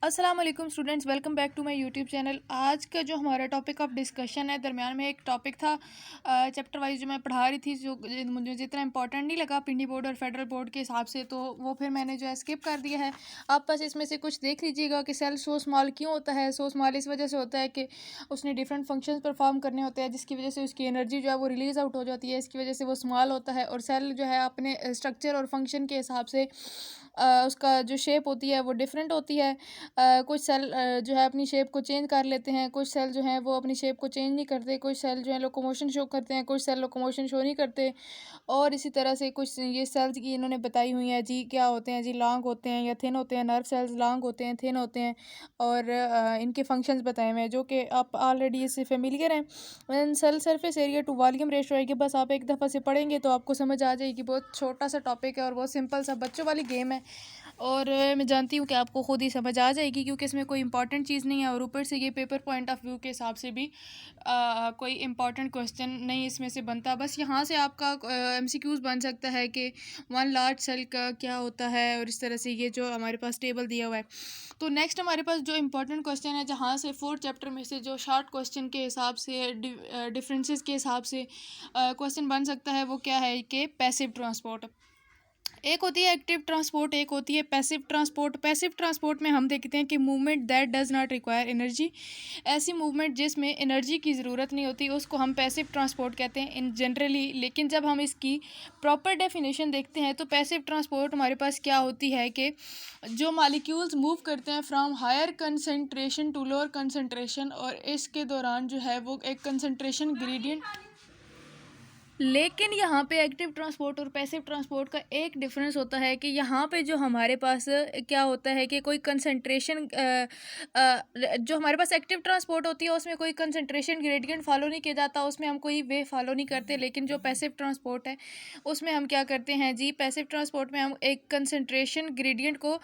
अस्सलाम वालेकुम students, welcome back to my YouTube channel. आज का जो हमारा टॉपिक ऑफ डिस्कशन है, दरमियान में एक टॉपिक था चैप्टर वाइज जो मैं पढ़ा रही थी, जो मुझे जितना इंपॉर्टेंट नहीं लगा पिंडी बोर्ड और फेडरल बोर्ड के हिसाब से, तो वो फिर मैंने जो है स्किप कर दिया है। आप बस इसमें से कुछ देख लीजिएगा कि सेल सो स्मॉल क्यों होता है। सो स्मॉल इस वजह से होता है कि उसने डिफरेंट फंक्शंस परफॉर्म करने होते हैं, जिसकी वजह से उसकी एनर्जी जो है वो रिलीज़ आउट हो जाती है। इसकी वजह से वो स्मॉल होता है। और सेल जो है अपने स्ट्रक्चर और फंक्शन के हिसाब से उसका जो शेप होती है वो डिफरेंट होती है। कुछ सेल जो है अपनी शेप को चेंज कर लेते हैं, कुछ सेल जो हैं वो अपनी शेप को चेंज नहीं करते, कुछ सेल जो है लोकोमोशन शो करते हैं, कुछ सेल लोकोमोशन शो नहीं करते। और इसी तरह से कुछ ये सेल्स की इन्होंने बताई हुई हैं जी, क्या होते हैं जी, लॉन्ग होते हैं या थिन होते हैं। नर्व सेल्स लॉन्ग होते हैं, थिन होते हैं। और इनके फंक्शंस बताए हुए हैं जो कि आप ऑलरेडी इससे फेमिलियर हैं। Cell surface area to volume ratio है कि बस आप एक दफ़ा से पढ़ेंगे तो आपको समझ आ जाएगी। बहुत छोटा सा टॉपिक है और बहुत सिंपल सा बच्चों वाली गेम है। और मैं जानती हूँ कि आपको खुद ही समझ आ जाएगी, क्योंकि इसमें कोई इंपॉर्टेंट चीज़ नहीं है। और ऊपर से ये पेपर पॉइंट ऑफ व्यू के हिसाब से भी कोई इंपॉर्टेंट क्वेश्चन नहीं इसमें से बनता। बस यहाँ से आपका एमसीक्यूज़ बन सकता है कि वन लार्ज सेल का क्या होता है, और इस तरह से ये जो हमारे पास टेबल दिया हुआ है। तो नेक्स्ट हमारे पास जो इंपॉर्टेंट क्वेश्चन है, जहाँ से फोर्थ चैप्टर में से जो शॉर्ट क्वेश्चन के हिसाब से डिफरेंसेस के हिसाब से क्वेश्चन बन सकता है, वो क्या है कि पैसिव ट्रांसपोर्ट। एक होती है एक्टिव ट्रांसपोर्ट, एक होती है पैसिव ट्रांसपोर्ट। पैसिव ट्रांसपोर्ट में हम देखते हैं कि movement that does not require energy. ऐसी मूवमेंट जिसमें एनर्जी की ज़रूरत नहीं होती उसको हम पैसिव ट्रांसपोर्ट कहते हैं इन जनरली। लेकिन जब हम इसकी प्रॉपर डेफिनेशन देखते हैं तो पैसिव ट्रांसपोर्ट हमारे पास क्या होती है कि जो मॉलिक्यूल्स मूव करते हैं from higher concentration to lower concentration, और इसके दौरान जो है वो एक कंसनट्रेशन ग्रेडियंट। लेकिन यहाँ पे एक्टिव ट्रांसपोर्ट और पैसिव ट्रांसपोर्ट का एक डिफरेंस होता है कि यहाँ पे जो हमारे पास क्या होता है कि कोई कंसंट्रेशन जो हमारे पास एक्टिव ट्रांसपोर्ट होती है उसमें कोई कंसंट्रेशन ग्रेडियंट फॉलो नहीं किया जाता, उसमें हम कोई वे फॉलो नहीं करते। लेकिन जो पैसिव ट्रांसपोर्ट है उसमें हम क्या करते हैं जी, पैसिव ट्रांसपोर्ट में हम एक कंसंट्रेशन ग्रेडियंट को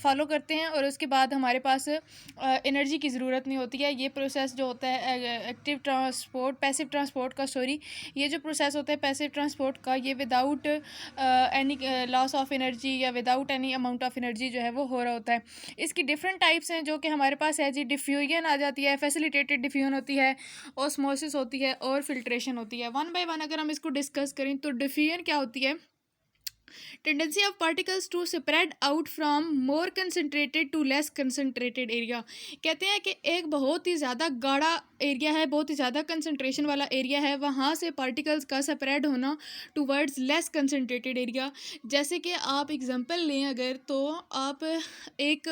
फॉलो करते हैं और उसके बाद हमारे पास एनर्जी की ज़रूरत नहीं होती है। ये प्रोसेस जो होता है एक्टिव ट्रांसपोर्ट पैसिव ट्रांसपोर्ट का, सॉरी, ये जो प्रोसेस होता है पैसिव ट्रांसपोर्ट का, ये without any loss of energy या without any amount of energy जो है वो हो रहा होता है। इसकी डिफरेंट टाइप्स हैं जो कि हमारे पास है जी। डिफ्यूजन आ जाती है, फैसिलिटेटेड डिफ्यूजन होती है, ऑस्मोसिस होती है और फिल्ट्रेशन होती है। वन बाय वन अगर हम इसको डिस्कस करें तो डिफ्यूजन क्या होती है? Tendency of particles to spread out from more concentrated to less concentrated area. कहते हैं कि एक बहुत ही ज़्यादा गाढ़ा एरिया है, बहुत ही ज़्यादा कंसनट्रेशन वाला एरिया है, वहाँ से पार्टिकल्स का स्प्रेड होना टूवर्ड्स लेस कंसनट्रेटेड एरिया। जैसे कि आप एग्जांपल लें अगर, तो आप एक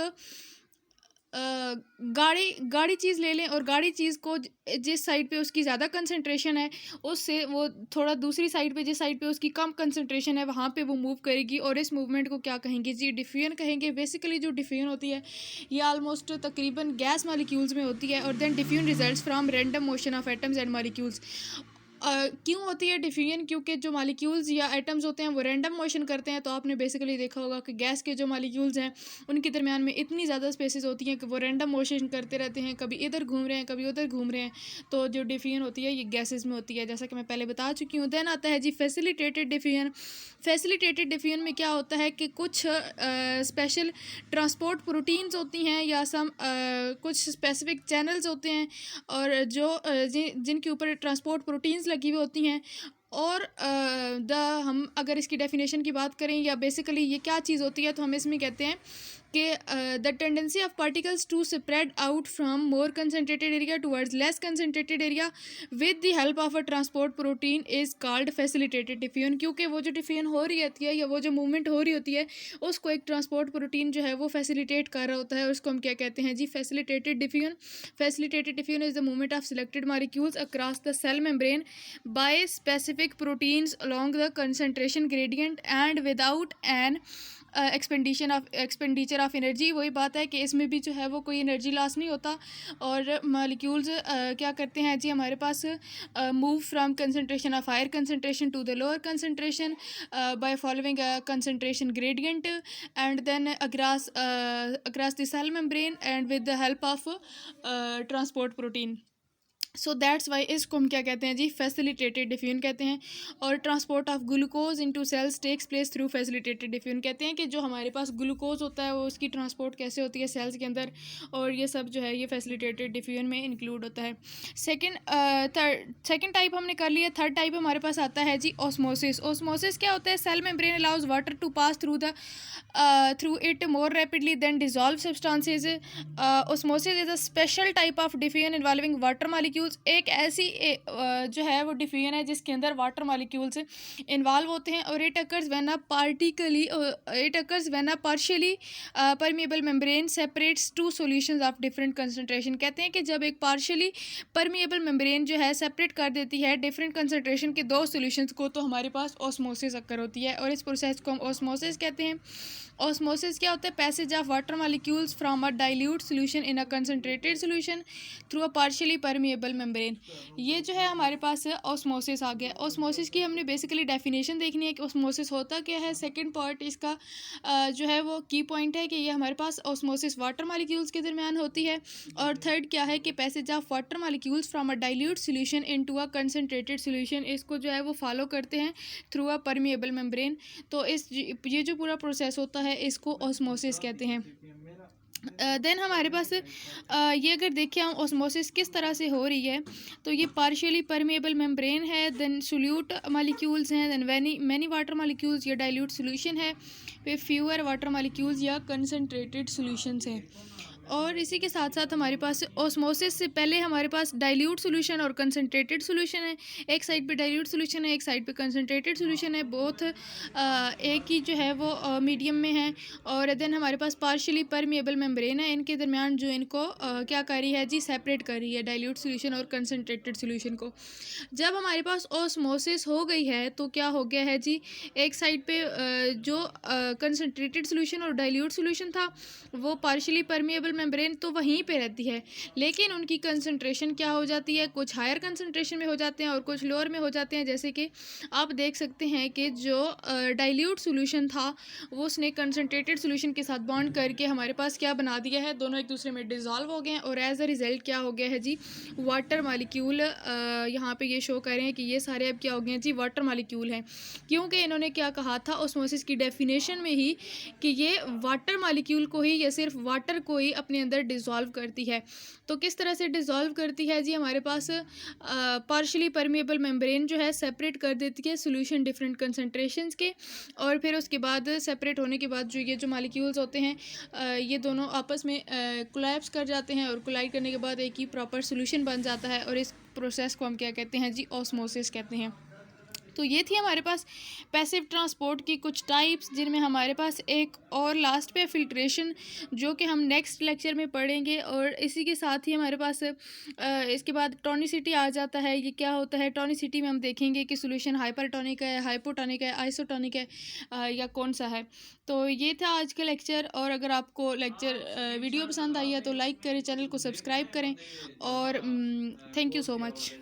गाढ़ी गाढ़ी चीज़ ले लें और गाढ़ी चीज़ को जिस साइड पे उसकी ज़्यादा कंसंट्रेशन है उससे वो थोड़ा दूसरी साइड पे, जिस साइड पे उसकी कम कंसंट्रेशन है, वहाँ पे वो मूव करेगी। और इस मूवमेंट को क्या कहेंगे जी? डिफ्यूजन कहेंगे। बेसिकली जो डिफ्यूजन होती है ये ऑलमोस्ट तकरीबन गैस मॉलिक्यूल्स में होती है। और then diffusion results from random motion of atoms and molecules. क्यों होती है डिफ्यूजन? क्योंकि जो मॉलिक्यूल्स या एटम्स होते हैं वो रैंडम मोशन करते हैं। तो आपने बेसिकली देखा होगा कि गैस के जो मॉलिक्यूल्स हैं उनके दरमियान में इतनी ज़्यादा स्पेसेस होती हैं कि वो रैंडम मोशन करते रहते हैं, कभी इधर घूम रहे हैं कभी उधर घूम रहे हैं। तो जो डिफ्यूजन होती है ये गैसेस में होती है, जैसा कि मैं पहले बता चुकी हूँ। देन आता है जी फैसिलिटेटेड डिफ्यूजन। फैसिलिटेटेड डिफ्यूजन में क्या होता है कि कुछ स्पेशल ट्रांसपोर्ट प्रोटीन्स होती हैं या कुछ स्पेसिफिक चैनल्स होते हैं, और जो जिनके ऊपर ट्रांसपोर्ट प्रोटीन्स लगी हुई होती हैं। और हम अगर इसकी डेफिनेशन की बात करें या बेसिकली ये क्या चीज़ होती है, तो हम इसमें कहते हैं कि the tendency of particles to spread out from more concentrated area towards less concentrated area with the help of a transport protein is called facilitated diffusion. क्योंकि वो जो डिफ्यूजन हो रही होती है या वो जो मूवमेंट हो रही होती है उसको एक ट्रांसपोर्ट प्रोटीन जो है वो फैसिलिटेट कर रहा होता है, उसको हम क्या कहते हैं जी? Facilitated diffusion. Facilitated diffusion is the movement of selected molecules across the cell membrane by specific proteins along the concentration gradient and without an expenditure of energy. वही बात है कि इसमें भी जो है वो कोई एनर्जी लॉस नहीं होता। और मॉलिक्यूल्स क्या करते हैं जी? हमारे पास move from concentration of higher concentration to the lower concentration by following a concentration gradient and then across the cell membrane and with the help of transport protein. So that's why इसको हम क्या कहते हैं जी, facilitated diffusion कहते हैं। और transport of glucose into cells takes place through facilitated diffusion कहते हैं कि जो हमारे पास ग्लूकोज होता है वो उसकी ट्रांसपोर्ट कैसे होती है सेल्स के अंदर, और ये सब जो है ये फैसिलिटेटेड डिफ्यूजन में इंक्लूड होता है। सेकंड टाइप हमने कर लिया। थर्ड टाइप हमारे पास आता है जी ऑस्मोसिस। ऑस्मोसिस क्या होता है? Cell membrane allows water to pass through it more rapidly than dissolve substances. Osmosis is a special type of diffusion involving water molecules. एक ऐसी जो है वो डिफ्यूजन है जिसके अंदर वाटर मॉलिक्यूल्स इन्वॉल्व होते हैं। और it occurs when a partially permeable membrane separates two solutions of different concentration. कहते हैं कि जब एक पार्शियली परमिएबल मेम्ब्रेन जो है सेपरेट कर देती है डिफरेंट कंसंट्रेशन के दो सॉल्यूशंस को, तो हमारे पास ऑस्मोसिस अकर होती है, और इस प्रोसेस को हम ऑस्मोसिस कहते हैं। ऑस्मोसिस क्या होता है? Passage of water molecules from a dilute solution in a concentrated solution through a partially permeable membrane. ये जो है हमारे पास ऑस्मोसिस आ गया। ऑस्मोसिस की हमने बेसिकली डेफिनेशन देखनी है कि ऑस्मोसिस होता क्या है। सेकंड पार्ट इसका जो है वो की पॉइंट है कि ये हमारे पास ऑस्मोसिस वाटर मॉलिक्यूल्स के दरमियान होती है। और थर्ड क्या है कि passage of water molecules from a dilute solution into a concentrated solution, इसको जो है वो फॉलो करते हैं थ्रू अ परमिएबल मेम्ब्रेन। तो ये जो पूरा प्रोसेस होता है इसको ऑस्मोसिस कहते हैं। देन हमारे पास ये अगर देखें हम ऑस्मोसिस किस तरह से हो रही है, तो ये पार्शियली परमिएबल मेम्ब्रेन है, देन सोल्यूट मॉलिक्यूल्स हैं, देन मैनी वाटर मॉलिक्यूल्स या डाइल्यूट सॉल्यूशन है, फिर फ्यूअर वाटर मॉलिक्यूल्स या कंसनट्रेटेड सॉल्यूशंस हैं। और इसी के साथ साथ हमारे पास ऑस्मोसिस से पहले हमारे पास डाइल्यूट सॉल्यूशन और कंसनट्रेटेड सॉल्यूशन है। एक साइड पे डाइल्यूट सॉल्यूशन है, एक साइड पे कंसनट्रेटेड सॉल्यूशन है, बोथ एक ही जो है वो मीडियम में है। और देन हमारे पास पार्शियली परमिएबल मेम्ब्रेन है, इनके दरमियान जो इनको क्या कर रही है जी, सेपरेट कर रही है डाइल्यूट सॉल्यूशन और कंसनट्रेटेड सॉल्यूशन को। जब हमारे पास ऑस्मोसिस हो गई है तो क्या हो गया है जी, एक साइड पे जो कंसनट्रेटेड सॉल्यूशन और डाइल्यूट सॉल्यूशन था वो पार्शियली परमिएबल मेम्ब्रेन तो वहीं पे रहती है, लेकिन उनकी कंसंट्रेशन क्या हो जाती है, कुछ हायर कंसंट्रेशन में हो जाते हैं और कुछ लोअर में हो जाते हैं। जैसे कि आप देख सकते हैं कि जो डाइल्यूट सॉल्यूशन था वो उसने कंसंट्रेटेड सॉल्यूशन के साथ बॉन्ड करके हमारे पास क्या बना दिया है, दोनों एक दूसरे में डिज़ोल्व हो गए हैं, और एज अ रिज़ल्ट क्या हो गया है जी, वाटर मालिक्यूल। यहाँ पे ये शो कर रहे हैं कि ये सारे अब क्या हो गए हैं जी, वाटर मालिक्यूल हैं, क्योंकि इन्होंने क्या कहा था ऑस्मोसिस की डेफिनेशन में ही कि ये वाटर मालिक्यूल को ही या सिर्फ वाटर को ही अपने अंदर डिज़ोल्व करती है। तो किस तरह से डिज़ोल्व करती है जी, हमारे पास पार्शियली परमिएबल मेम्ब्रेन जो है सेपरेट कर देती है सॉल्यूशन डिफरेंट कंसंट्रेशंस के, और फिर उसके बाद सेपरेट होने के बाद जो ये जो मालिक्यूल्स होते हैं ये दोनों आपस में कोलैप्स कर जाते हैं, और कोलाइड करने के बाद एक ही प्रॉपर सॉल्यूशन बन जाता है, और इस प्रोसेस को हम क्या कहते हैं जी, ऑस्मोसिस कहते हैं। तो ये थी हमारे पास पैसिव ट्रांसपोर्ट की कुछ टाइप्स, जिनमें हमारे पास एक और लास्ट पे फिल्ट्रेशन, जो कि हम नेक्स्ट लेक्चर में पढ़ेंगे। और इसी के साथ ही हमारे पास इसके बाद टॉनिसिटी आ जाता है। ये क्या होता है, टॉनिसिटी में हम देखेंगे कि सॉल्यूशन हाइपरटोनिक है, हाइपोटोनिक है, आइसोटोनिक है, या कौन सा है। तो ये था आज का लेक्चर, और अगर आपको लेक्चर वीडियो पसंद आई है तो लाइक करें, चैनल को सब्सक्राइब करें, और थैंक यू सो मच।